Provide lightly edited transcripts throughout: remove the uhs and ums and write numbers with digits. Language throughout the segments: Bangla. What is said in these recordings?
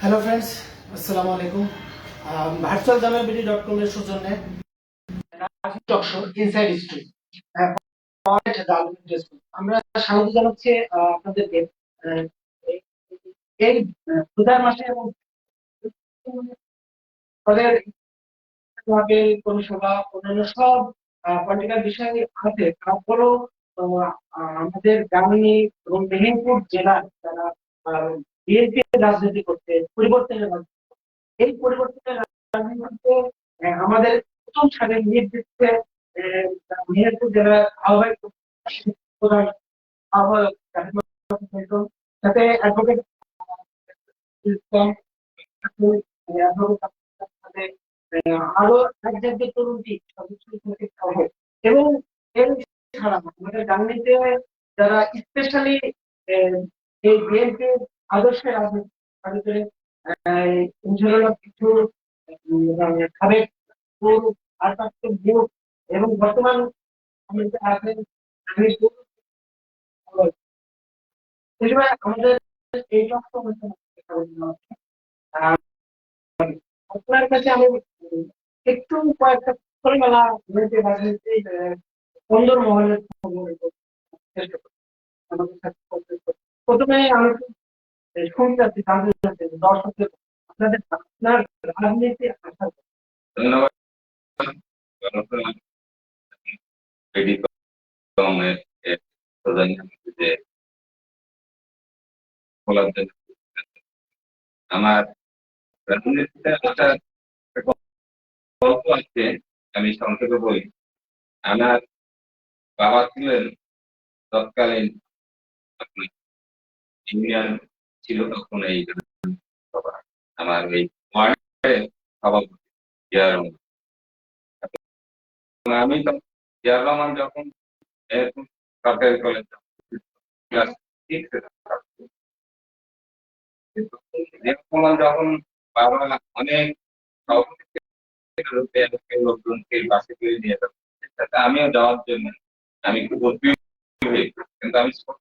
হ্যালো ফ্রেন্ডস, আসসালামু আলাইকুম। ভার্চুয়াল জামাবিডি.com এর সৌজন্যে টকশো ইনসাইড স্টোরি আমরা স্বাগত জানাচ্ছি আপনাদেরকে আহ, এই এই, রোজার মাসে এবং তাদের ভাবে পরিষেবা অন্যান্য সব পলিটিক্যাল বিষয় আছে। তারপরেও আমাদের গ্রামীণ এবং মেহেরপুর জেলার যারা বিএনপি রাজনীতি করতে পরিবর্তনের এই পরিবর্তনের রাজনীতিতে আমাদের প্রথম সারির নেতৃত্বে মেহেরপুর জেলার আহ্বায়ক প্রধান আহ্বায়ক সাথে অ্যাডভোকেট ইসলাম, আরো এক জাতীয় তরুণী সদস্য হিসেবে সহ। এবং এর ছাড়া আমাদের গান্ধীতে যারা স্পেশালি এই বিএনপির আদর্শে রাজনীতি তাদের ভিতরে, ইনশাআল্লাহ কিছু সাবেক পৌর আর গ্রুপ এবং বর্তমান আমাদের আছেন আমি এই সময় আমাদের এই টক অনুষ্ঠান আপনার কাছে আমি একটু কয়েকটা খোলামেলা রাজনীতি সুন্দর মহলের খবর চেষ্টা করি আমাদের সাথে প্রথমে আমি শুনতে চাচ্ছি জানতে চাচ্ছি দর্শকদের আপনাদের আপনার রাজনীতি আশা ধন্যবাদ। বিডি কমের যে বলার জন্য আমার রাজনীতিতে আসার একটা গল্প আছে, আমি সংক্ষেপে বলি। আমার বাবা ছিলেন তৎকালীন আপনার ইউনিয়ন ছিল তখন এই সভা, আমার এই ওয়ার্ডের সভাপতি জিয়া রহমান। এবং আমি তখন জিয়া রহমান যখন এরকম সরকারি কলেজ ক্লাস সিক্সে জিয়া রহমান যখন বাবা অনেক লোকজনকে বাসে করে নিয়ে যাবো, আমিও যাওয়ার জন্য আমি খুব উদ্বিগ্ন হই। কিন্তু আমি ছোট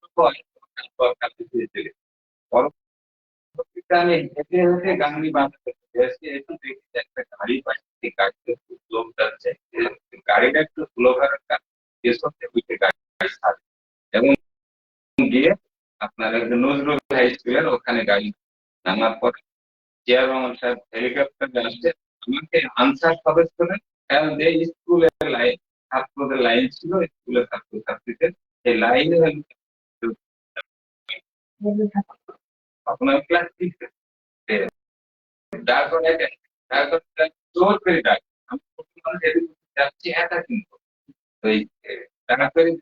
পরবর্তীতে আমি হেঁটে হেঁটে গান্ধী বাঁধতে এসে একটু দেখি যে একটা গাড়ি পাচ্ছি, গাড়িতে খুব লোক যাচ্ছে, গাড়িটা একটু স্লো করার পেছনে উঠে গাড়ি ছাড়ে এবং গিয়ে আপনার একজন নজরুল হাই স্কুলের ওখানে গাড়ি নামার পরে জিয়া রহমান সাহেব হেলিকপ্টারে আসছে আমাকে আনসার সদস্যরা, কারণ যে স্কুলের লাইন ছাত্রদের লাইন ছিল, স্কুলের ছাত্র ছাত্রীদের এই লাইনে আপনার ক্লাস সিক্সে জোর করে ডাক আমি যাচ্ছি একা, কিন্তু ওই তাড়াতাড়ি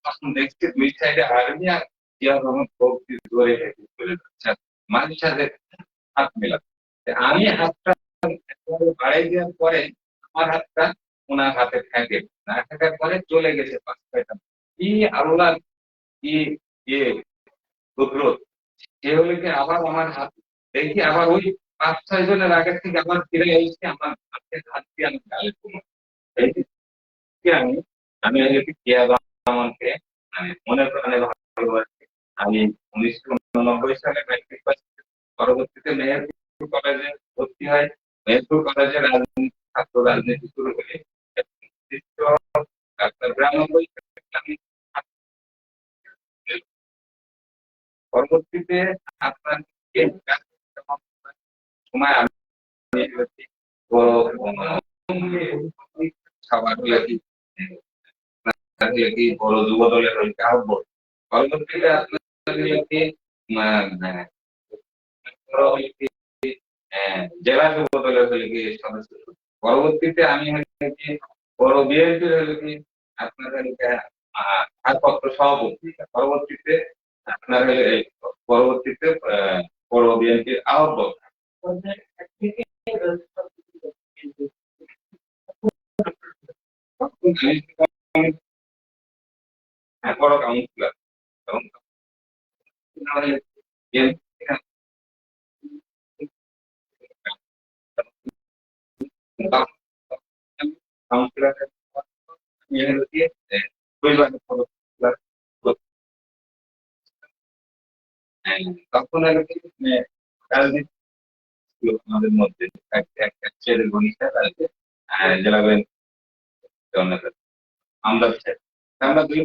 তখন দেখছি দুই সাইডে আর্মি আর জিয়া রহমান খুব ধরে চলে যাচ্ছে, মাঝে সাথে হাত মেলাচ্ছে। আমি হাতটা বাড়াই দেওয়ার পরে আমার হাতটা ওনার হাতে থাকে না, থাকার পরে চলে গেছে পাঁচ ছয়টা। কি আল্লাহ, কি ইয়ে কুদরত! সে হলে কি আবার আমার হাত দেখি আবার ওই পাঁচ ছয় জনের আগের থেকে আবার ফিরে এসে আমার হাতে হাত দিয়ে আমি গালে তুলো। এই যে আমি আমি জিয়া রহমানকে মানে মনে প্রাণে ভালোবাসি। আমি 1989 সালে ম্যাট্রিক পাস, পরবর্তীতে মেহেরপুর কলেজে ভর্তি হয়। মেহেরপুর কলেজে রাজনীতি ছাত্র রাজনীতি শুরু করি। ডাক্তার ব্রাহ্মণ আমি পরবর্তীতে আপনার সময় আমি বড় খাবার লাগি বড় যুব দলের হইতে আহ্ব। পরবর্তীতে আপনার জেলা যুব দলের হলে কি সদস্য। পরবর্তীতে আমি হয়েছি বড় বিএনপির হলে কি আপনার ভারপত্র সভাপতি। পরবর্তীতে আপনার পরবর্তীতে বড় বিএনপির আহ্বায়ক, বড় কাউন্সিলর এবং কাউন্সিলরের তখন আর কি রাজনীতি আমাদের মধ্যে একটা ছেলের ঘনিষ্ঠা তাদেরকে জেলা ব্যাংক আমরা চাই আমরা দুই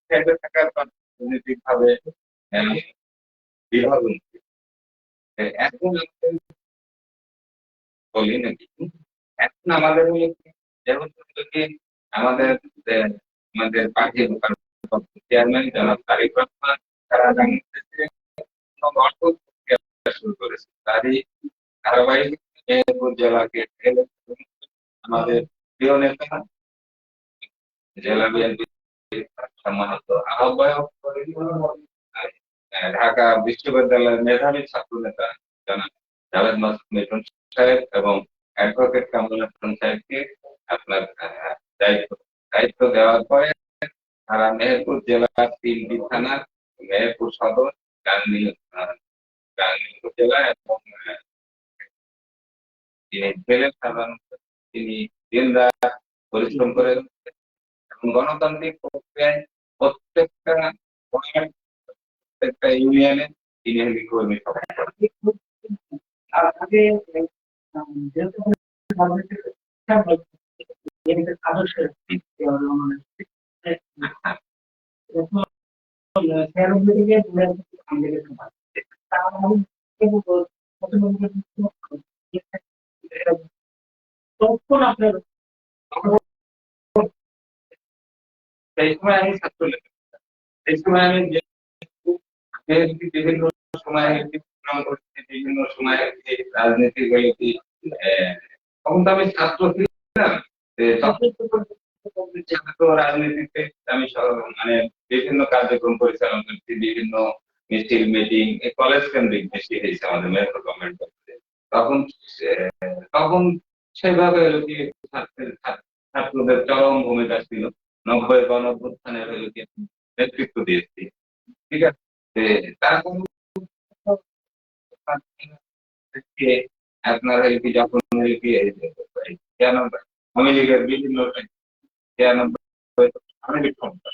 সাইডে থাকার রাজনৈতিক ভাবে বিভাজন এখন বলি নাকি এখন আমাদের যেহেতু কি আমাদের আমাদের পার্টির চেয়ারম্যান জনাব তারিক রহমান তারা বাংলাদেশে অর্থ প্রক্রিয়া শুরু করেছে তারই ধারাবাহিক মেহেরপুর জেলাকে আমাদের প্রিয় নেতা জেলা বিএনপির সম্মানিত আহ্বায়ক ঢাকা বিশ্ববিদ্যালয়ের মেধাবী ছাত্র নেতা জনাব জাভেদ মাসুদ মিঠুন সাহেব এবং অ্যাডভোকেট কামরুল হাসান সাহেবকে আপনার দায়িত্ব দায়িত্ব দেওয়ার পরে তারা মেহেরপুর জেলার 3টি থানা মেহেরপুর সদর গাংনী উপজেলা এবং তিনি ছিলেন সাধারণত তিনি দিনরাত পরিশ্রম করে এবং গণতান্ত্রিক প্রক্রিয়ায় প্রত্যেকটা পয়েন্ট, প্রত্যেকটা ইউনিয়নে তিনি কর্মী সভা করেন। আর আগে যেহেতু আদর্শ তখন আপনার সেই সময় আমি ছাত্র নেতা, সেই সময় আমি বিভিন্ন সময় প্রোগ্রাম করছি, বিভিন্ন সময় রাজনীতি হয়েছি, তখন তো আমি ছাত্র ছিলাম। ছাত্র রাজনীতিতে আমি মানে বিভিন্ন কার্যক্রম পরিচালনা করছি, বিভিন্ন মিছিল মিটিং কলেজ কেন্দ্রিক বেশি হয়েছে আমাদের মেট্রো গভর্নমেন্ট। তখন তখন সেভাবে ছাত্রদের চরম ভূমিকা ছিল। 90 গণঅভ্যুত্থানের নেতৃত্ব দিয়েছি, ঠিক আছে। তারপর আপনার যখন আওয়ামী লীগের বিভিন্ন আওয়ামী লীগ ক্ষমতা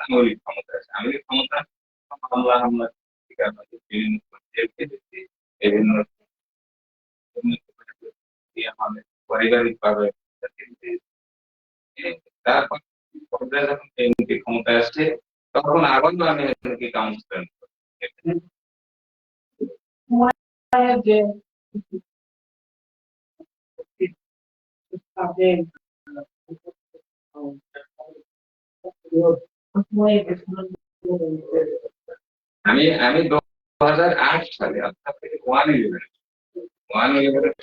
আওয়ামী লীগ ক্ষমতা আছে, আওয়ামী লীগ ক্ষমতা হামলা শিকার হয়েছে, বিভিন্ন আমাদের পারিবারিক ভাবে তারপর পর্যায়ে যখন এমপি ক্ষমতায় আসছে তখন আবার আমি এমপি কাউন্সিলর যে আমি আমি 2008 সালে অর্থাৎ 111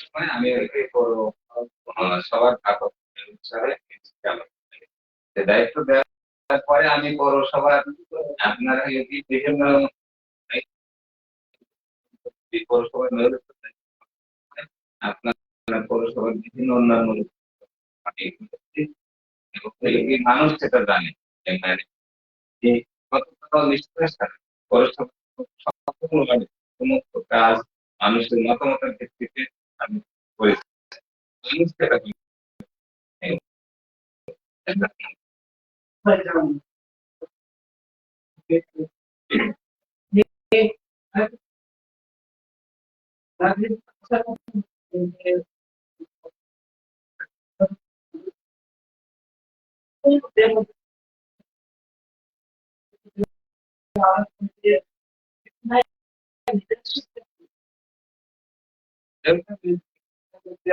সময় আমি সবার ঠাকুর হিসাবে দায়িত্ব দেওয়ার পরে আমি পৌরসভার আপনার বিভিন্ন পৌরসভার আপনার পৌরসভার বিভিন্ন অন্যান্য মানুষ সেটা জানে কতটা নিঃশ্বাস পৌরসভা সমস্ত কাজ মানুষের মতামতের ভিত্তিতে আমি করেছি। মানুষ সেটা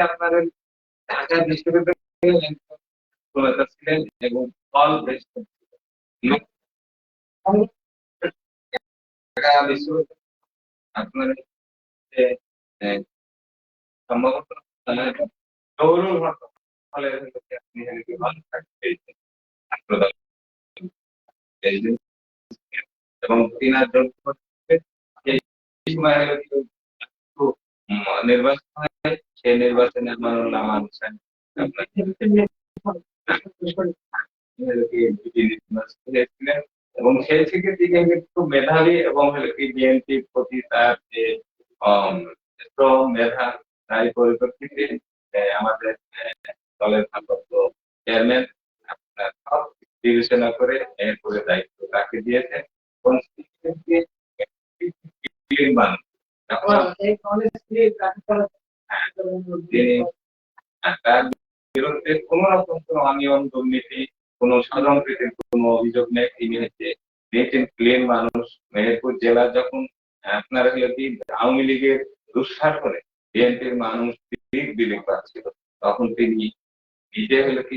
আপনার ঢাকা বিশ্ববিদ্যালয়ে ছিলেন এবং ফল বেশ ঢাকা বিশ্ববিদ্যালয় আপনার সম্ভবত জহুরুল হক ফলে আপনি ভালো থাকতে এবং তিনার জন্য নির্বাচন হয়, সেই নির্বাচনে আমার নাম আনছেন এবং সেই থেকে তিনি একটু মেধাবী এবং বিএনপির প্রতি তার যে স্ট্রং মেধা তাই পরিপ্রেক্ষিতে আমাদের দলের ভারপ্রাপ্ত চেয়ারম্যান আপনার সব বিবেচনা করে এরপরে দায়িত্ব তাকে দিয়েছেন। এখন এই অনেস্টলি তিনি তার বিরুদ্ধে কোন রকম কোনো অনিয়ম দুর্নীতি কোন স্বজনপ্রীতির কোনো অভিযোগ নেই। তিনি হচ্ছে নিট ক্লিন মানুষ। মেহেরপুর জেলা যখন আপনার হলো কি আওয়ামী লীগের দুঃশাসনে বিএনপির মানুষ দিক বিবেক পাচ্ছিল, তখন তিনি নিজে হলো কি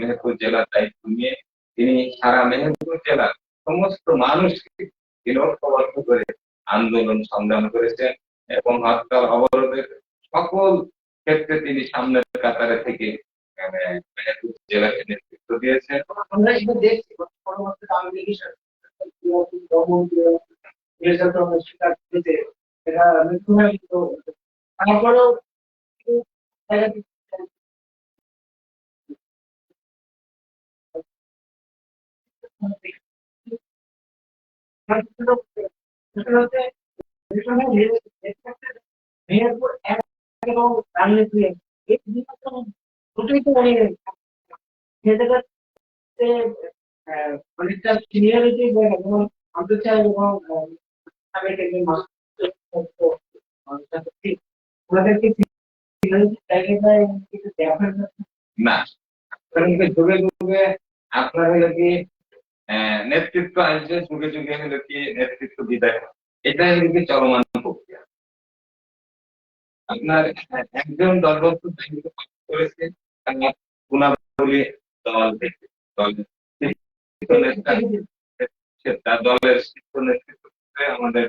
মেহেরপুর জেলার দায়িত্ব নিয়ে তিনি সারা মেহেরপুর জেলার সমস্ত মানুষকে তিনি ঐক্যবদ্ধ করে আন্দোলন সংগ্রাম করেছেন এবং হরতাল অবরোধের সকল ক্ষেত্রে তিনি সামনের কাতারে থেকে মেহেরপুর জেলাকে নেতৃত্ব দিয়েছেন। আমরা এটা দেখছি পরবর্তীতে আওয়ামী লীগের সাথে দমন নির্যাতন শিকার হয়েছে, এটা মৃত্যুহার কিন্তু তারপরেও কিছু জায়গাতে মেহেরপুর এক এবং রাজনীতি এই দুটো দুটোই তো মানে সে জায়গাতে অনেকটা সিনিয়রিটি যেমন আন্তর্জাতিক এবং সাবেক একজন ওনাদেরকে জায়গায় কিছু দেখার না, কারণ কি যুগে যুগে আপনার হলো কি নেতৃত্ব আসবে, যুগে যুগে হলো কি নেতৃত্ব বিদায় হয়। এটা হলো কি চলমান প্রক্রিয়া। আপনার একজন দলবদ্ধ দায়িত্ব পালন করেছে তার গুণাবলী দল থেকে দলের শীর্ষ নেতা, তার দলের শীর্ষ নেতৃত্ব করে আমাদের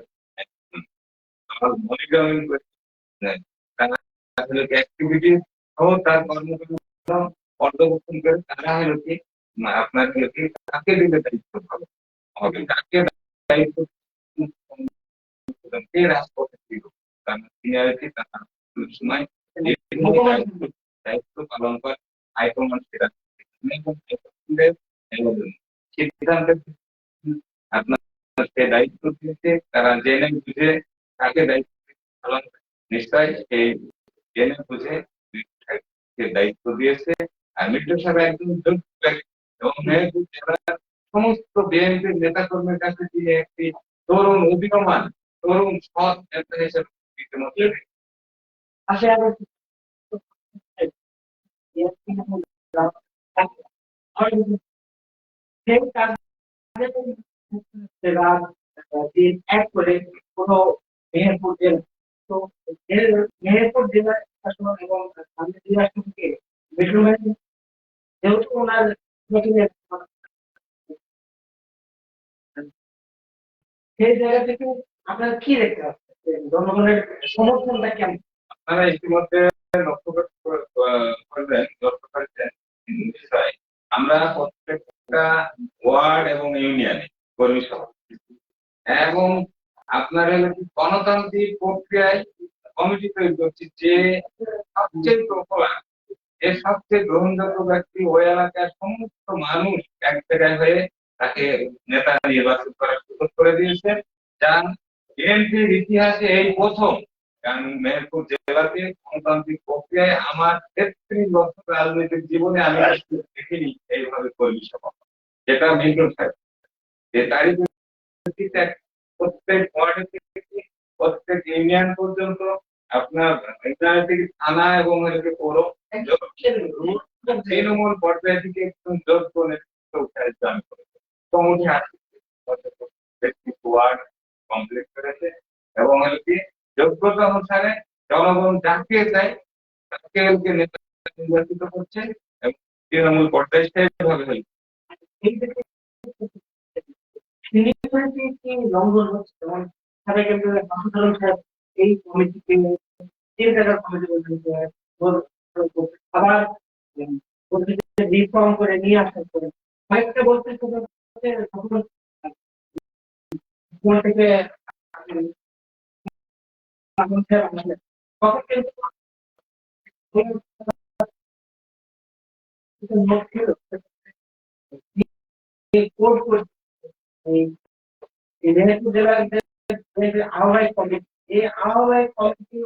দল মনিটরিং করে তারা হলো কি অ্যাক্টিভিটি ও তার কর্মকাণ্ড পর্যবেক্ষণ করে তারা হলো কি আপনার হলো কি কাকে দিলে দায়িত্ব হবে হবে কাকে দায়িত্ব কে রাজপথে ছিল তার সিনিয়রিটি তার সময় দায়িত্ব পালন করে হাইকমান্ড সেটা সিদ্ধান্তের আপনার সে দায়িত্ব দিয়েছে, তারা জেনে বুঝে কাকে দায়িত্ব পালন করে। নিশ্চয় এই জেনে বুঝে দায়িত্ব দিয়েছে। আর মির্জা সাহেব একজন যোগ্য ব্যক্তি এবং মেহেরপুর জেলার সমস্ত বিএনপির নেতা কর্মীর কাছে তিনি একটি তরুণ উদীয়মান তরুণ সৎ নেতা হিসেবে ইতিমধ্যে আসে আরো সেই কাজে দিন এক করে কোনো মেহেরপুর জেলা তো মেহেরপুর জেলা শাসন এবং সামনে জেলা শাসনকে মেট্রোম্যান যেহেতু ওনার সেই জায়গা থেকে আপনার কি দেখতে পাচ্ছেন জনগণের সমর্থনটা কেমন? আপনারা ইতিমধ্যে লক্ষ্য করবেন লক্ষ্য করেছেন বিষয় আমরা প্রত্যেকটা ওয়ার্ড এবং ইউনিয়নে কর্মী সভা এবং আপনার হলো কি গণতান্ত্রিক প্রক্রিয়ায় কমিটি তৈরি করছি যে সবচেয়ে প্রবলা এর সবচেয়ে গ্রহণযোগ্য ব্যক্তি ওই এলাকার সমস্ত মানুষ এক জায়গায় হয়ে তাকে নেতা নির্বাচন করার সুযোগ করে দিয়েছে, যা বিএনপির ইতিহাসে এই প্রথম। কারণ মেহেরপুর জেলাতে গণতান্ত্রিক প্রক্রিয়ায় আমার ৩৩ বছর রাজনৈতিক জীবনে আমি দেখিনি এইভাবে কর্মী সভা, যেটা মিন্টু সাহেব যে তারই ভিত্তিতে প্রত্যেক ওয়ার্ড থেকে প্রত্যেক ইউনিয়ন পর্যন্ত আপনার ইউনিয়ন থেকে থানা এবং পৌর তৃণমূল পর্যায় থেকে একজন যোগ্য নেতৃত্ব উঠে জয়েন করেছে। কমিটি ওয়ার্ড কমপ্লিট করেছে এবং কি যোগ্যতা অনুসারে জনগণ যাকে চায় তাকে নেতা নির্বাচিত করছে এবং তৃণমূল পর্যায়ে সেভাবে হয়েছে। লঙ্ঘন হচ্ছে যেমন সাবেক এই কমিটিকে তিন টাকার কমিটি আবার রিফর্ম করে নিয়ে আসার পরে কয়েকটা বলতে থেকে তখন কিন্তু মেহেরপুর জেলার আহ্বায়ক কমিটি এই আহ্বায়ক কমিটি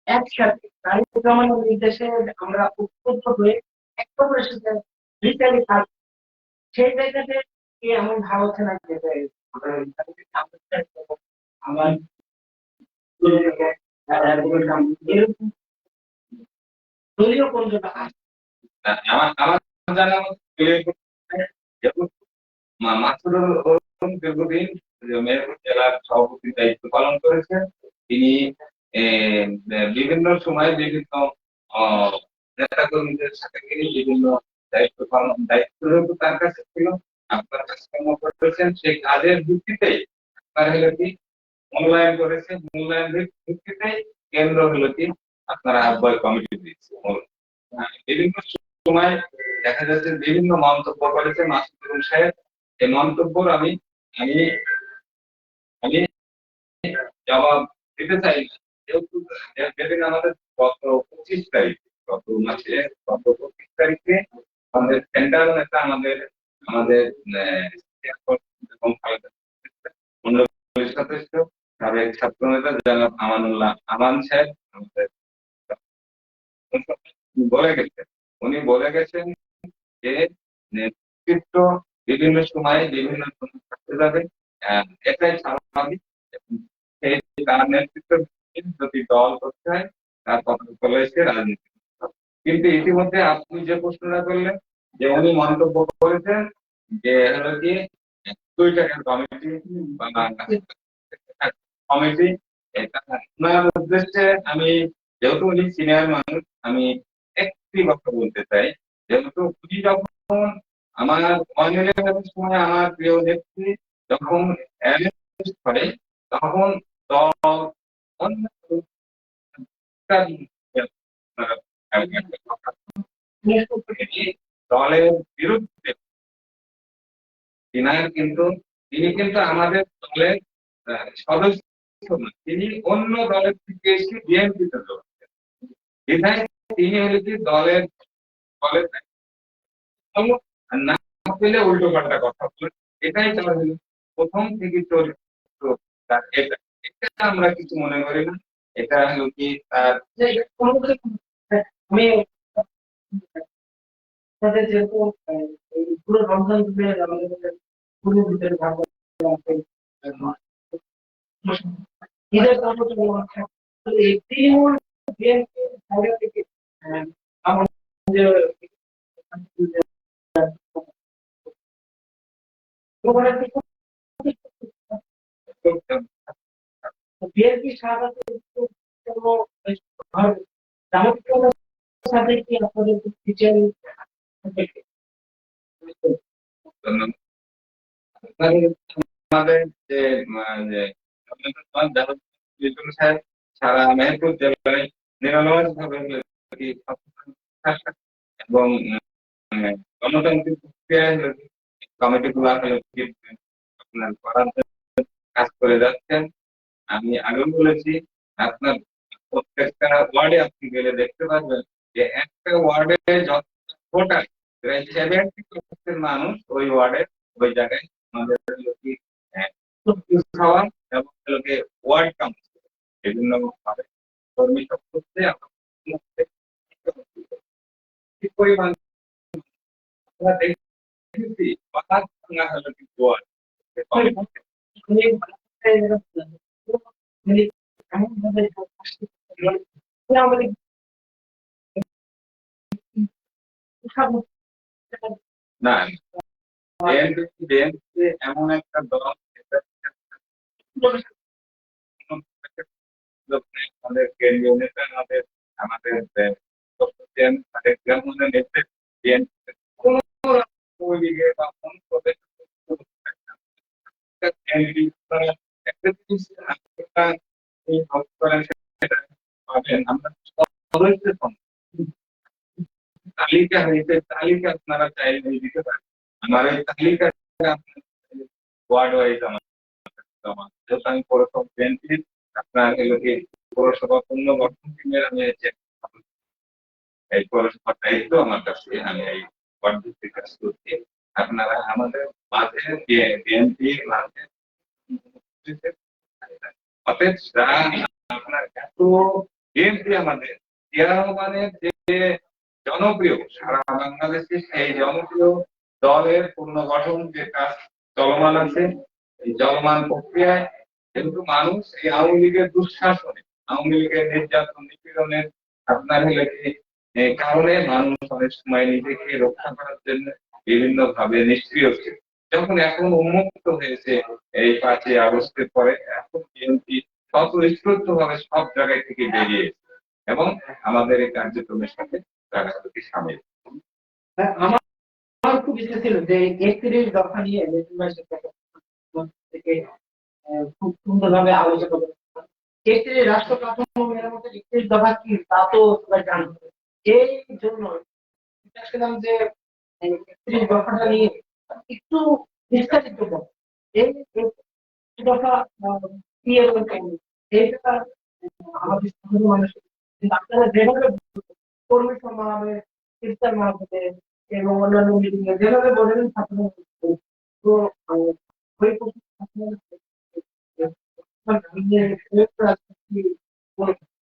একসাথে তারিক রহমানের নির্দেশে আমরা উদ্বুদ্ধ হয়ে একটা করে রিটার্নি কাজ সেই জায়গাতে কি এমন ভাব হচ্ছে না যে আমার এরকম দলীয় কোনটা আছে? আমার আমার জানা মতে যেমন মাসুদুর রহমান দীর্ঘদিন মেহেরপুর জেলার সভাপতির দায়িত্ব পালন করেছেন। তিনি বিভিন্ন সময় বিভিন্ন নেতা কর্মীদের সাথে তিনি বিভিন্ন দায়িত্ব যেহেতু তার কাছে ছিল, আপনার কাছে কর্ম করেছেন, সেই কাজের ভিত্তিতে আপনার হলো কি মূল্যায়ন করেছে, মূল্যায়নের ভিত্তিতে কেন্দ্র হলো কি আপনারা আহ্বায়ক কমিটি দিচ্ছে। বিভিন্ন সময় দেখা যাচ্ছে বিভিন্ন মন্তব্য করেছে মাসুদুর সাহেব। এই মন্তব্যর আমি আমি আমি জবাব দিতে চাই না, যেহেতু যেদিন আমাদের গত 25 তারিখ, গত মাসে গত 25 তারিখে আমাদের সেন্ট্রাল নেতা আমাদের আমাদের এবং মন্ডলের সদস্য সাবেক ছাত্র নেতা জনাব আমানুল্লাহ আমান সাহেব আমাদের বলে গেছেন, উনি বলে গেছেন যে নেতৃত্ব বিভিন্ন সময়ে বিভিন্ন সময় থাকতে যাবে, এটাই স্বাভাবিক। সেই তার নেতৃত্ব যদি দল করতে হয় তার কথা বলেছে রাজনীতি করতে হবে। কিন্তু ইতিমধ্যে আপনি যে প্রশ্নটা করলেন যে উনি মন্তব্য করেছেন যে হলো কি 2 টাকার কমিটি বা কমিটি, এটা ওনার উদ্দেশ্যে আমি, যেহেতু উনি সিনিয়র মানুষ, আমি একটি কথা বলতে চাই। যেহেতু উনি যখন আমার অনিলের সময় আমার প্রিয় নেত্রী যখন অ্যারেস্ট করে, তখন দল অন্য দলের বিরুদ্ধে তিনি কিন্তু আমাদের দলের সদস্য না, তিনি অন্য দলের থেকে এসে বিএনপিতে যোগ দেন। বিধায় তিনি হলে কি দলের দলের না পেলে উল্টো পাল্টা কথা বলে, এটাই তার হলো প্রথম থেকে চরিত্র তার। এটা এটা আমরা কিছু মনে করি না, এটা হলো কি তার আমি তাদের যেহেতু এই পুরো রমজান ধরে আমাদের পুরো ভিতরে ভাগ আছে ঈদের কর্মসূচি আছে। তো এই তৃণমূল বিএনপির জায়গা থেকে আমাদের বিএনপি সাধারণত সাথে কি আপনাদের টিচার আমাদের যে সাহেব সারা মেহেরপুর জেলায় নিরলস ভাবে এবং গণতান্ত্রিক প্রক্রিয়ায় কমিটি গুলো আপনার করার কাজ করে যাচ্ছেন। আমি আগেও বলেছি, আপনার প্রত্যেকটা ওয়ার্ডে আপনি গেলে দেখতে পারবেন যে একটা ওয়ার্ডে যত ভোটার, প্রায় 70% মানুষ ওই ওয়ার্ডে ওই জায়গায় আমাদের লোকে খাওয়া এবং লোকে ওয়ার্ড কাউন্সিল বিভিন্ন ভাবে কর্মী সব করতে কি পরিমাণ আমরা দেখেছি বাতাস ভাঙা হলো কিন্তু ওয়ার্ড না। বিএনপি এমন একটা দল আমাদের কেন্দ্রীয় নেতা আমাদের আমাদের কোন লীগে বা কোন একটা জিনিস পাবেন, আমরা তালিকা হইতে তালিকা আপনারা চাইলে দিতে পারেন। আমার এই তালিকাটা ওয়ার্ড ওয়াইজ যেহেতু আমি পৌরসভা বিএনপির আপনার এগুলোকে পৌরসভা পুনর্গঠন টিমের আমি এই পৌরসভার দায়িত্ব আমার কাছে, আমি এই ওয়ার্ড ভিত্তিক কাজ করছি। আপনারা আমাদের মাঝে বিএনপি মাঝে অতএব আপনার এত বিএনপি আমাদের জিয়া রহমানের যে জনপ্রিয় সারা বাংলাদেশে, সেই জনপ্রিয় দলের পুনর্গঠন যে কাজ চলমান আছে, এই চলমান প্রক্রিয়ায় কিন্তু মানুষ এই আওয়ামী লীগের দুঃশাসনে, আওয়ামী লীগের নির্যাতন নিপীড়নের আপনার হলে কি কারণে মানুষ অনেক সময় নিজেকে রক্ষা করার জন্য বিভিন্ন ভাবে নিষ্ক্রিয় ছিল। যখন এখন উন্মুক্ত হয়েছে এই 5ই আগস্টের পরে, এখন বিএনপি স্বতঃস্ফূর্ত ভাবে সব জায়গায় থেকে বেরিয়ে এসেছে এবং আমাদের এই কার্যক্রমের সাথে তারা সামিল। আমার আমার খুব ইচ্ছে ছিল যে 31 দফা নিয়ে নির্বাচন থেকে খুব সুন্দরভাবে আলোচনা করতে। 31 রাষ্ট্র কাঠামো মেরামতের 31 দফা কি তা তো সবাই জানতো। এই জন্য চাচ্ছিলাম যে 31 দফাটা নিয়ে একটু বিস্তারিত করবো। এই 31 দফা কি এবং কেন, এইটা আমাদের সাধারণ মানুষের, কিন্তু আপনারা যেভাবে কর্মী সম্মেলনে, ইফতার মাহফিলে এবং অন্যান্য মিটিং এ যেভাবে বলেন ছাত্র, তো ওই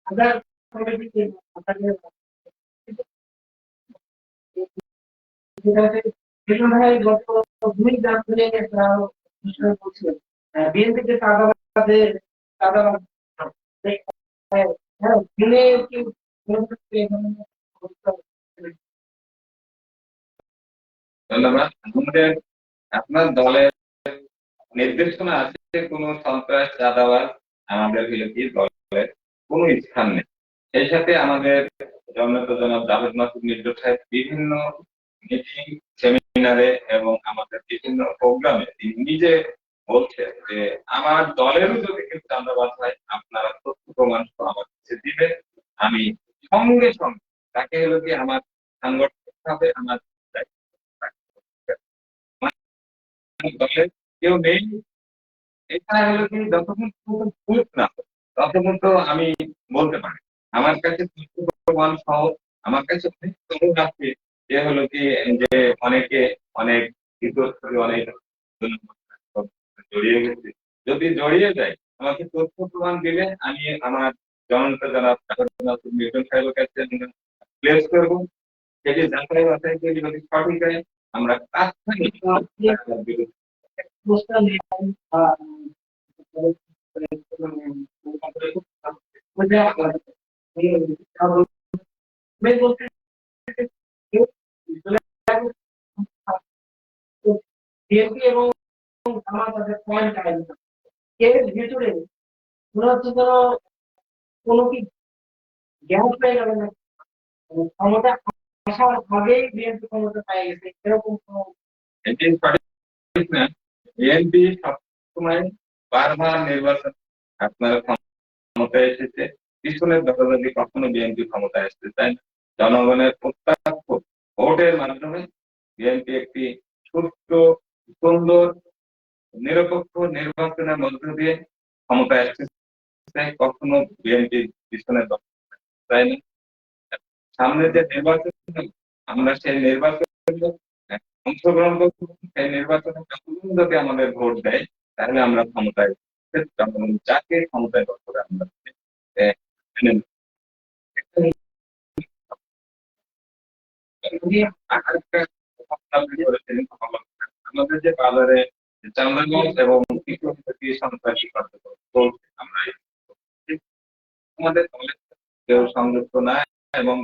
আগার কমিটিতে আপনাদের ভাই গত 2 জানুয়ারি একটা বিষয় বলছিলেন বিএনপিতে চাঁদাবাদ হ্যাঁ দিনে কি ধন্যবাদ। আমাদের আপনার দলের নির্দেশনা আছে কোন সন্ত্রাস চাঁদাবাজ আমাদের কি দলের কোনো স্থান নেই। সেই সাথে আমাদের জননেতা জনাব জাভেদ মাসুদ মির্জা সাহেব বিভিন্ন মিটিং, সেমিনারে এবং আমাদের বিভিন্ন প্রোগ্রামে তিনি নিজে বলছেন যে আমার দলেরও যদি কেউ চাঁদাবাজ হয় আপনারা তথ্য প্রমাণ সহ আমার কাছে দিবেন, আমি সঙ্গে সঙ্গে তাকে কি আমার সাংগঠনিক ভাবে আমার দলের কেউ নেই। এটা কি যতক্ষণ পর্যন্ত প্রুফ না হয়, ততক্ষণ তো আমি বলতে পারি। আমার কাছে তথ্য প্রমাণ সহ আমার কাছে অনেক খবর আছে যে কি যে অনেকে অনেক ভিতর অনেক জড়িয়ে গেছে। যদি জড়িয়ে যায় আমাকে তথ্য প্রমাণ দিলে আমি আমার জনতা যারা মিল্টন সাহেবের কাছে প্লেস করবো, সেটি যাচাই বাছাই করে যদি সঠিক হয় আমরা তাৎক্ষণিক বিএনপি এবং আমাদের পয়েন্ট এর ভিতরে মনে হচ্ছে যেন কোনো কি গ্যাস পেয়ে গেল না, ক্ষমতা আসার আগেই বিএনপি ক্ষমতা পেয়ে গেছে এরকম কোনো এটি সঠিক না। বিএনপি সবসময় বারবার নির্বাচন আপনার ক্ষমতায় এসেছে, পিছনের দখলদারি কখনো বিএনপি ক্ষমতায় আসতে চায় না। জনগণের প্রত্যক্ষ ভোটের মাধ্যমে বিএনপি একটি সুস্থ, সুন্দর, নিরপেক্ষ নির্বাচনের মধ্য দিয়ে ক্ষমতায় আসতে চায়, কখনো বিএনপি পিছনের দখল চায় না। সামনে যে নির্বাচন আমরা সেই নির্বাচনে অংশগ্রহণ করবো, সেই নির্বাচনে জনগণ যদি আমাদের ভোট দেয় তাহলে আমরা ক্ষমতায় জনগণ যাকে ক্ষমতায় দখলে আমরা মেনে নেব। আরেকটা কথা আপনি বলেছিলেন, আমাদের যে বাজারে চাঁদাবাজ এবং সন্ত্রাসী কার্যক্রম চলছে, আমরা আমাদের দলের কেউ সংযুক্ত না এবং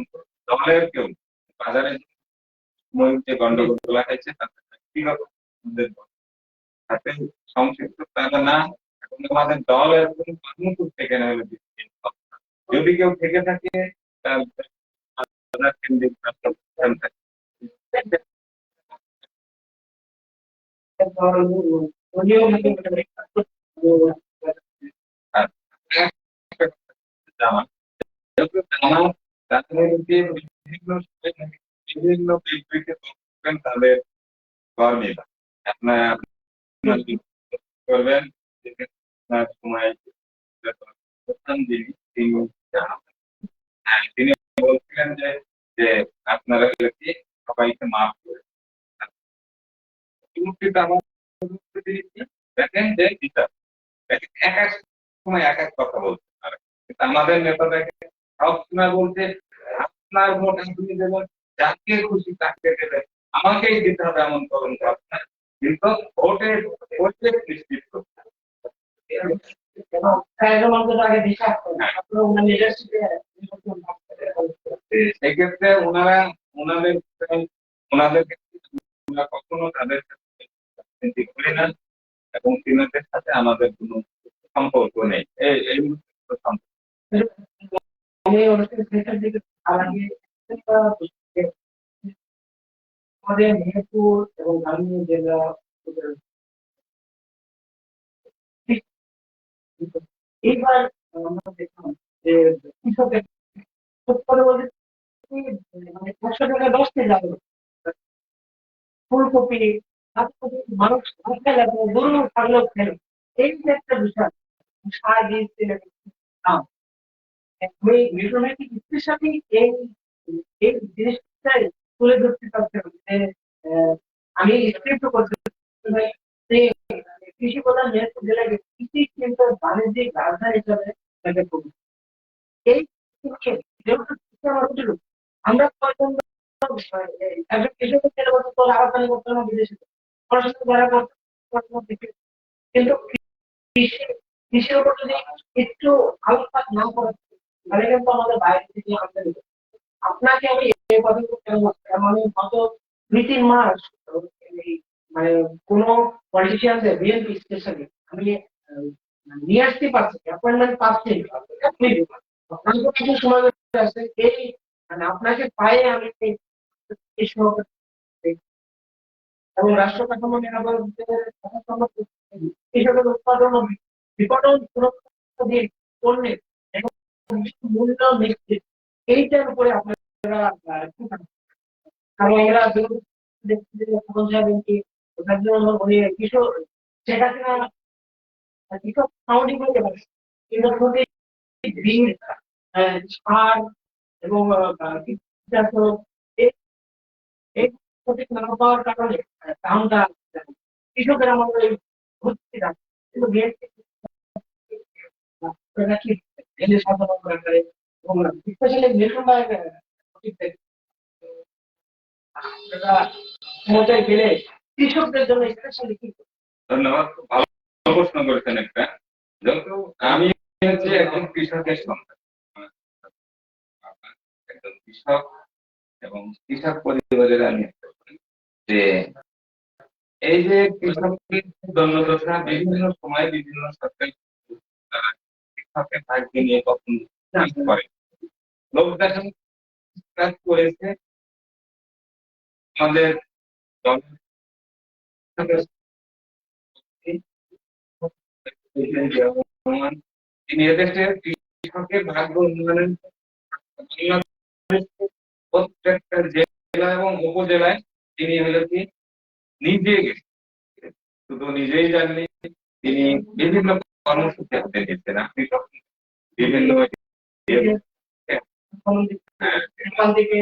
দলের কেউ বাজারে যে গন্ডগোল গুলা হয়েছে তাতে ব্যক্তিগত আমাদের সাথে সংশ্লিষ্ট তারা না, এবং আমাদের দল এরকম কর্মসূচি থেকে না হলে যদি কেউ থেকে থাকে তার বাজার কেন্দ্রিক প্রতিষ্ঠান থাকে। আর জামা জামা তাদের বিভিন্ন বিভিন্ন বিবৃতি তাদের কর্মীরা আপনার করবেন সময় প্রধান যিনি তিনি তিনি বলছিলেন যে যে আপনারা কি সবাইকে মাফ করে দেখেন যে বিচার এক এক সময় এক এক কথা বলতে পারে, কিন্তু আমাদের নেতাদেরকে সবসময় বলতে আপনার ভোট আপনি দেবেন, যাকে খুশি তাকে দেবেন, আমাকেই দিতে হবে এমন করুন, কিন্তু ভোটের নিশ্চিত করতে হবে। এবং কয়েকজন মানুষ আগে বিশ্বাস করেন আপনার ওনার লিডারশিপে সেক্ষেত্রে ওনাদের ওনাদের ক্ষেত্রে আমরা কখনো তাদের সাথে রাজনীতি করি না এবং তিনাদের সাথে আমাদের কোনো সম্পর্ক নেই। এই মুহূর্তে সম্পর্ক। আমি অনুষ্ঠানের শেষের দিকে তার আগে একটা বিষয়, আমাদের মেহেরপুর এবং গাঙ্গেয় জেলা এইবার আমরা দেখলাম যে কৃষকের পরবর্তী মানে 100 টাকা 10 কেজি আলু, ফুলকপি, বাঁধাকপি মানুষ ভাষায় লাগে গরু ছাগলও খেলো। এই যে একটা বিষয় সার বীজ তেলের দাম, ওই মিশনারি স্পেশালি এই এই জিনিসটাই তুলে ধরতে চাচ্ছেন যে আমি স্ক্রিপ্ট করতে চাই যে কৃষি প্রধান মেহেরপুর জেলাকে কৃষি কিন্তু বাণিজ্যিক রাজধানী হিসাবে তাকে করি। এই যেহেতু কৃষি আমার উচিত, আমরা পর্যন্ত একজন কৃষকের ছেলে বছর পর আবাদানি করতে হবে বিদেশে পড়াশোনা যারা করতে, কিন্তু কৃষি কৃষির উপর যদি একটু আলোকপাত না করা হয়, তাহলে কিন্তু আমাদের বাইরে থেকে আমদানি করতে হবে। আপনাকে আমি এই কথাগুলো কেন বলছি, আমি গত 2-3 মাস এই মানে কোন পলিটিশিয়ানদের বিএনপি স্পেশালি আমি মানে নিয়ে আসতে পারছি অ্যাপয়েন্টমেন্ট পাচ্ছি না। আপনি আপনার কিছু সময় আছে এই মানে আপনাকে পায়ে আমি এই সময় এবং রাষ্ট্র কাঠামো নিরাপত্তার কথা সম্পর্কে কৃষকের উৎপাদন ও বিপণন সুরক্ষা দিয়ে পণ্যের এবং মূল্য নিশ্চিত এইটার উপরে আপনারা কি ভাবেন? কারণ আমরা দেখছি যে এখন যাবেন কি ওটার জন্য উনি কৃষক সেটা কিনা কৃষক সাউন্ডিং হয়ে গেছে কিন্তু খুবই ভিড় সার এবং কীটনাশক এই এই সঠিক না পাওয়ার কারণে দামটা কৃষকের আমাদের ঘুরতে যাচ্ছে কিন্তু নাকি এনে সাধারণ করে এবং স্পেশালি মিশন আপনারা ক্ষমতায় গেলে কৃষকদের জন্য স্পেশালি কি ধন্যবাদ। খুব ভালো প্রশ্ন করেছেন একটা। যেহেতু আমি হচ্ছে একজন কৃষকের সন্তান, একজন কৃষক এবং কৃষক পরিবারের আমি একটা করি। যে এই যে কৃষকের দণ্ডদশা বিভিন্ন সময় বিভিন্ন সরকারি তারা কৃষকের ভাগ্যে নিয়ে কখন কাজ করে লোক দেখান কাজ করেছে আমাদের রহমান, তিনি এদেশের কৃষকের ভাগ্য উন্নয়নের বাংলাদেশের প্রত্যেকটা জেলা এবং উপজেলায় তিনি হলো কি নিজে গেছেন, শুধু নিজেই যাননি, তিনি বিভিন্ন কর্মসূচি হাতে নিয়েছেন। আপনি তখন বিভিন্ন এখান থেকে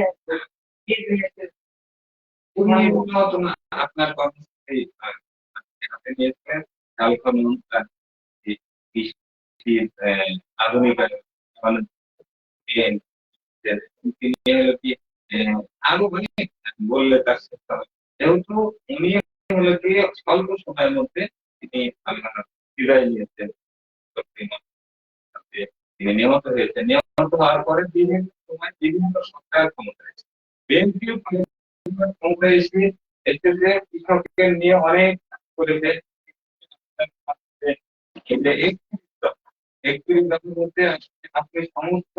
উনি নতুন আপনার কর্মসূচি হাতে নিয়েছেন। চাল খনন, কৃষির আধুনিকায়ন, তিনি হলো কি আরো অনেক বললে তার শেষ হবে। যেহেতু উনি হলো কি স্বল্প সময়ের মধ্যে তিনি বিদায় নিয়েছেন, তিনি নিহত হয়েছেন। নিহত হওয়ার পরে বিভিন্ন সময় বিভিন্ন সরকার ক্ষমতা এসেছে, বিএনপি ক্ষমতা এসে এসে যে কৃষকের নিয়ে অনেক কাজ করেছে। এই যে 31 দফার মধ্যে আপনি সমস্ত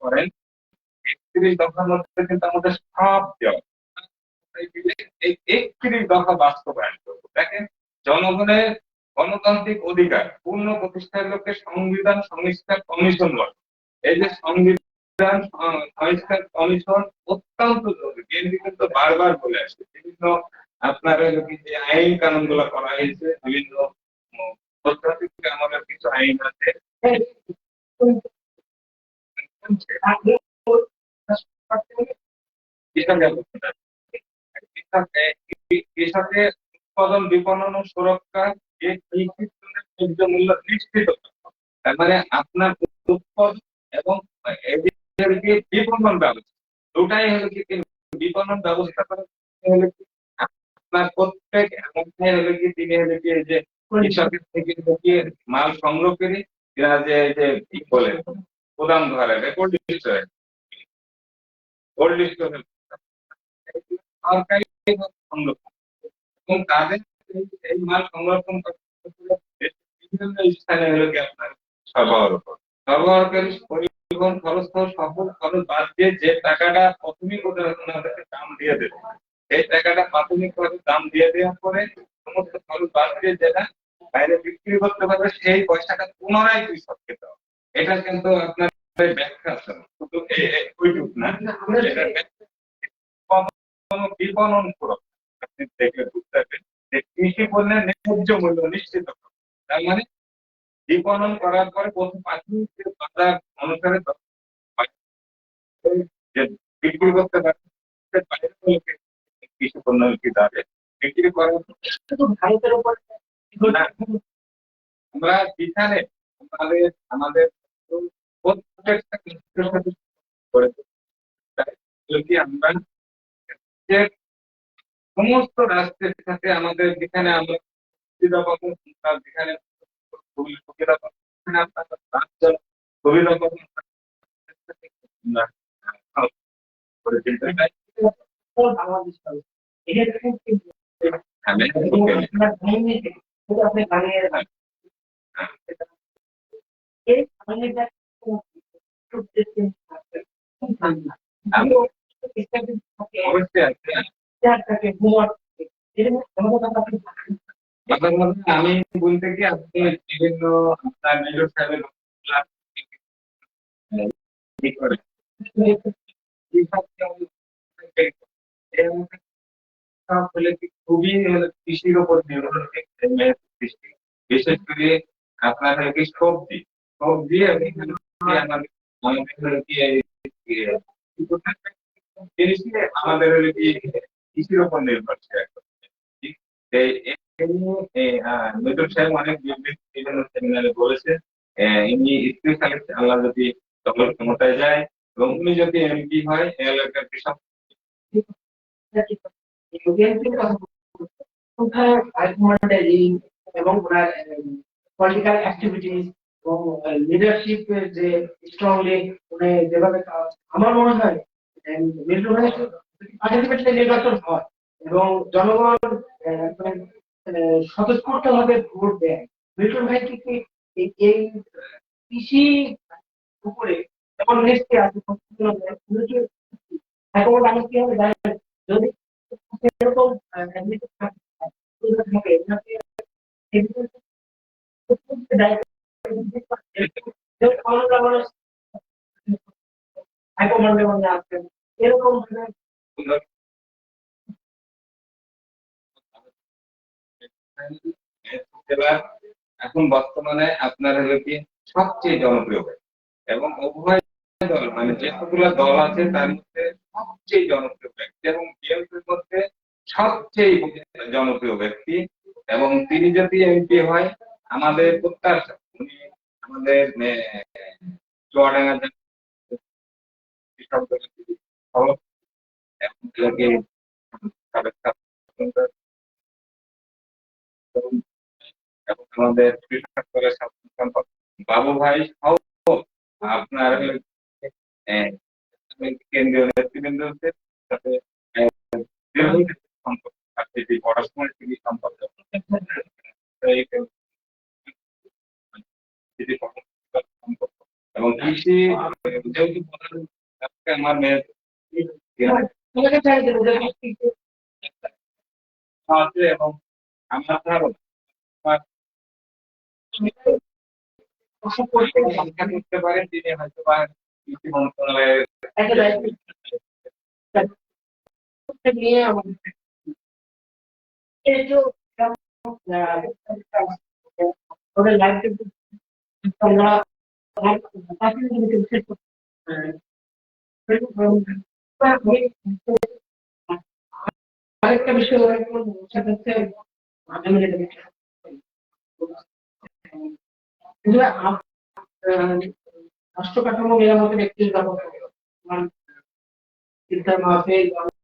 করেন, 31 দফার মধ্যে কিন্তু আমাদের সব দেওয়া এই 31 দফা বাস্তবায়ন করবো। দেখেন, জনগণের গণতান্ত্রিক অধিকার পূর্ণ প্রতিষ্ঠার লক্ষ্যে সংবিধান সংস্কার কমিশন গঠন। এই যে সংবিধান সংস্কার কমিশন অত্যন্ত জরুরি। বিএনপি কিন্তু বারবার বলে আসছে বিভিন্ন আপনার যে আইন কানুন গুলো করা হয়েছে, বিভিন্ন পদ্ধতিতে আমাদের কিছু আইন আছে কৃষকের উৎপাদন বিপণন ও সুরক্ষা এই ন্যায্য মূল্য নিশ্চিত করা। তার মানে আপনার উৎপাদন এবং এদের যে বিপণন ব্যবস্থা দুটাই হলো কি বিপণন ব্যবস্থা করা হলো কি আপনার প্রত্যেক এমনটাই হলো কি তিনি হলো কি এই যে কৃষকের থেকে ঢুকিয়ে মাল সংগ্রহ করে এরা যে কি বলে গোদাম ঘরে কোল্ড স্টোরে সরকারি সংরক্ষণ এবং তাদের এই মাল সংরক্ষণ করতে বিভিন্ন স্থানে হলো কি আপনার সরবরাহকারী পরিবহন খরচ সহ সকল খরচ বাদ দিয়ে যে টাকাটা প্রাথমিক ওদেরকে দাম দিয়ে দেবে সেই টাকাটা প্রাথমিক ভাবে দাম দিয়ে দেওয়ার পরে সমস্ত খরচ বাদ দিয়ে যেটা বাইরে বিক্রি করতে পারবে সেই পয়সাটা পুনরায় কৃষককে দেওয়া। এটা কিন্তু আপনার ব্যাখ্যা আছে শুধু ওইটুক না, এটা বিপণন সুরক্ষা আপনি দেখলে বুঝতে পারবেন যে কৃষি পণ্যের ন্যায্য মূল্য নিশ্চিত করা। তার মানে বিপণন করার পরে প্রথম প্রাথমিক যে বাজার অনুসারে যে বিক্রি করতে পারে কৃষি পণ্য দাঁড়ে বিক্রি করার শুধু ভারতের উপর আমরা যেখানে আমাদের আমাদের প্রত্যেকটা কৃষকের সাথে করে যদি আমরা যে সমস্ত রাষ্ট্রের সাথে আমাদের যেখানে আমরা সুবিধা পাবো যেখানে সুবিধা পাবো সেখানে আপনার রাজ্য সুবিধা পাবো বাংলাদেশ আপনি বানিয়ে অবশ্যই আছে। আমি বলতে কি আপনি বিভিন্ন আপনার মেজর সাহেবের খুবই কৃষির উপর নির্ভরশীল কৃষি, বিশেষ করে আপনার কি সবজি সবজি আমাদের আমাদের হলো কি কৃষির উপর নির্ভরশীল। মিটুল সাহেব অনেক বিভিন্ন সেমিনারে বলেছে ইনি স্পেশালি আল্লাহ যদি দখল ক্ষমতায় যায় এবং উনি যদি এমপি হয় এলাকার কৃষক এবং পলিটিক্যাল অ্যাক্টিভিটিস এবং লিডারশিপ যে স্ট্রংলি উনি যেভাবে আমার মনে হয় আলটিমেটলি নির্বাচন হয় এবং জনগণ স্বতঃস্ফূর্ত ভাবে ভোট দেয়। মিল্টন ভাই কি এই কৃষি উপরে যেমন নিশ্চয় আছে এখন আমি কি হবে জানেন যদি এরকম থাকে এরকম এখন বর্তমানে আপনার হলো কি সবচেয়ে জনপ্রিয় ব্যক্তি এবং উভয় দল মানে যেগুলো দল আছে তার মধ্যে সবচেয়ে জনপ্রিয় ব্যক্তি এবং বিএনপির মধ্যে সবচেয়ে জনপ্রিয় ব্যক্তি এবং তিনি যদি এমপি হয় আমাদের প্রত্যাশা উনি আমাদের চুয়াডাঙ্গা কৃষক এবং আমাদের কৃষক দলের সাধারণ সম্পাদক বাবু ভাই সহ আপনার কেন্দ্রীয় নেতৃবৃন্দের সাথে সম্পর্ক পড়াশোনার তিনি সম্পর্ক এবং কৃষি যেহেতু আমার মেয়ের আছে এবং আমার ধারণা করতে পারেন তিনি হয়তো বা কৃষি মন্ত্রণালয়ের নিয়ে আমাদের আরেকটা বিষয় রাষ্ট্র কাঠামো মেরামতের একটি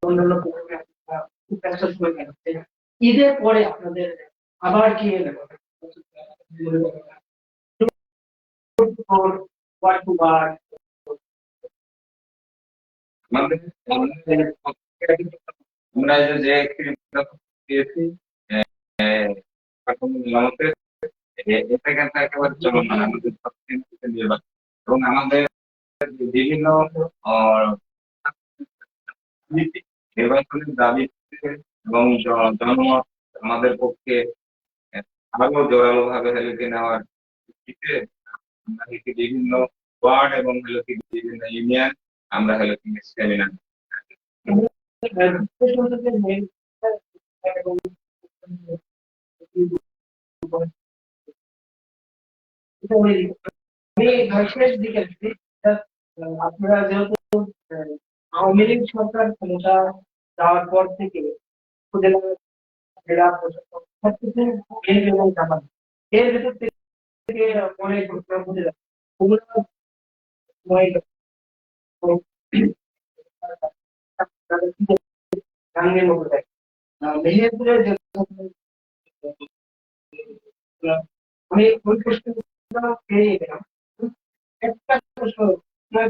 অন্যান্য ঈদের পরে আপনাদের আবার কি What to what? আমাদের আমরা যে পেয়েছি আমাদের এটা কিন্তু একেবারে চলমান আমাদের নির্বাচন এবং আমাদের বিভিন্ন আহ, নীতি, নির্বাচনের দাবি এবং জনমত আমাদের পক্ষে আরো জোরালো ভাবে হেলকে নেওয়ার ভিত্তিতে আমরা হচ্ছে বিভিন্ন ওয়ার্ড এবং হলো কি বিভিন্ন ইউনিয়ন আমরা হলো কি সেমিনার আমি শেষ দিকে আসছি। আপনারা যেহেতু আওয়ামী লীগ সরকার ক্ষমতা যাওয়ার পর থেকে উপজেলা জেলা প্রশাসক সবকিছু বিএনপি এবং জামাত এর ভেতর থেকে অনেক ঘটনা ঘটে যাচ্ছে ওগুলো সময় গাঙ্গের মতো দেয় মেহেরপুরে যে আমি ওই প্রশ্নগুলো পেয়ে গেলাম একটা প্রশ্ন আপনার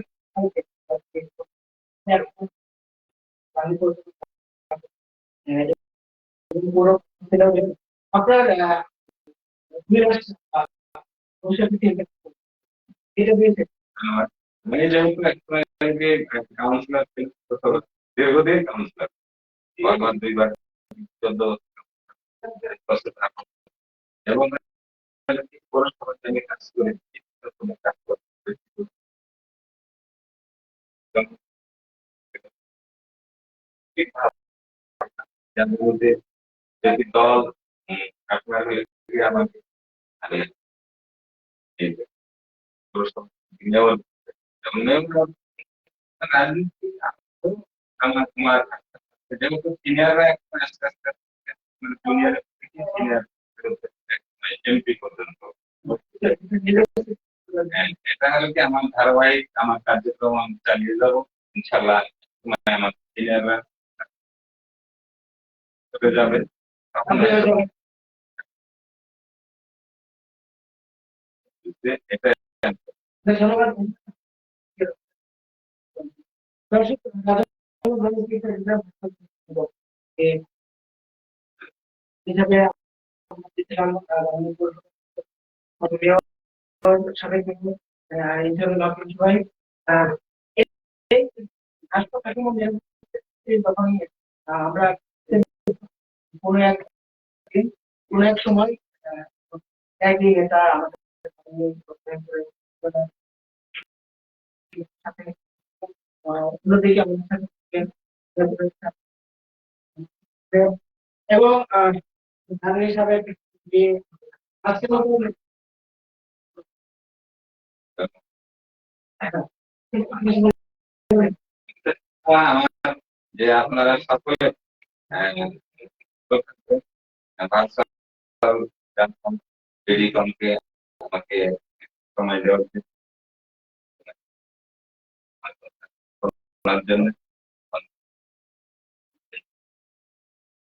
এটা দিয়েছে মানে যেহেতু কাউন্সিলর দীর্ঘদিন কাউন্সিলর বারবার দুইবার 14 বছর থাকা এবং পৌরসভার জন্য কাজ করে কাজ করতে যার মধ্যে যদি দল আপনার আমাকে আমি এই পৌরসভা নেওয়ার রাজনীতি আমার তোমার যেহেতু সিনিয়ররা এখন আস্তে আস্তে জুনিয়র সিনিয়র এমপি পর্যন্ত এটা হলো কি আমার ধারাবাহিক আমার কার্যক্রম আমি চালিয়ে যাবো ইনশাল্লাহ আমার সিনিয়ররা চলে যাবে তখন এটা ধন্যবাদ হিসাবে সাবেক সবাই রাষ্ট্র কাঠামো যখন আমরা কোনো এক কোনো এক সময় একই নেতা আমাদের সাথে অন্যদিকে আমাদের সাথে এবং ধানের হিসাবে যে আজকে নতুন আমার যে আপনারা সকলে টেলিকমকে আমাকে সময় দেওয়ার জন্য